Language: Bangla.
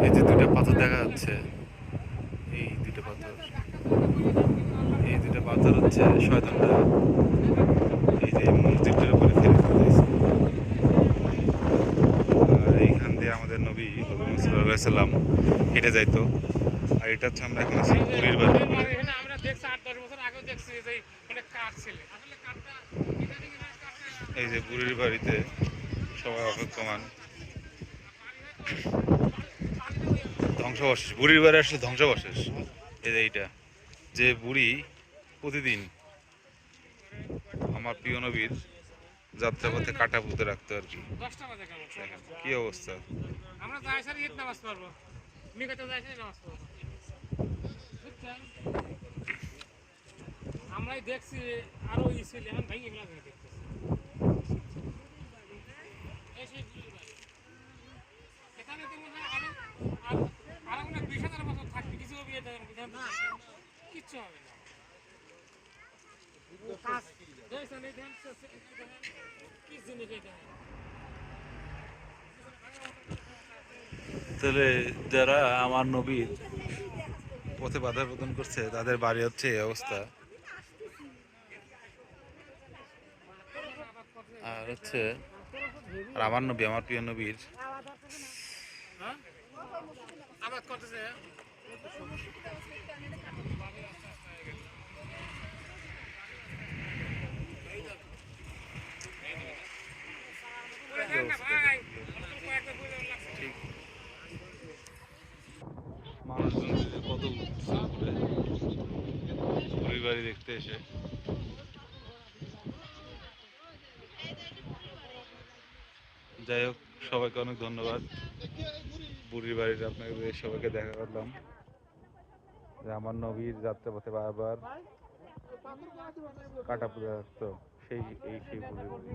এই যে দুইটা পাথর দেখা যাচ্ছে, এই দুইটা পাথর, এই দুইটা পাথর হচ্ছে শয়তানরা এই যে মসজিদটার উপরে ফেলে দিয়েছে। আর এইখান দিয়ে আমাদের নবী হজরত সাল্লাল্লাহু আলাইহি সাল্লাম হেঁটে যাইতো। আর এটা হচ্ছে আমরা এখন আছি বুড়ির বাড়ির উপরে। আমরা দেখছি 8-10 বছর আগেও দেখছি যে অনেক কাঠ ছিল আসলে কাঠটা এই যে বুড়ির বাড়িতে সবাই অপেক্ষমান, ধ্বংসাবশেষ, বুড়ির বাড়ি আসলে ধ্বংসাবশেষ। এই যে এইটা, যে বুড়ি প্রতিদিন আমার প্রিয় নবীর যাত্রাপথে কাটা পুঁতে রাখতো আর কি। 10টা বাজে কেমন দেখেন কি অবস্থা। আমরা যাই স্যার ঈদ নামাজ পড়বো মিকাতে যাই স্যার নামাজ পড়বো বুঝছেন আমরাই দেখছি আরো ই ছিল এখন ভাই এগুলা দেখতেছি এখানে তো মনে হয় আরো আরো আরো মনে হয় 20,000 বছর থাকবে কিছু বিয়ে দেয় কিচ্ছু হবে না দেখছেন এই ধ্যান কি জিনিস এটা তাহলে যারা আমার নবীর পথে বাধা প্রদান করছে তাদের বাড়ি হচ্ছে এই অবস্থা। আর হচ্ছে আর আমার নবী, আমার প্রিয় নবীর হ্যাঁ আবাদ করতেছে কি অবস্থা দেখেন, ঠিক মানুষজন যে কত উঠছে উপরে বুড়ির বাড়ি দেখতে এসে। যাই হোক, সবাইকে অনেক ধন্যবাদ। বুড়ির বাড়ির আপনাকে সবাইকে দেখা করলাম যে আমার নবীর যাত্রাপথে বারবার কাটা পড়ে রাখতো, সেই বুড়ির বাড়ি।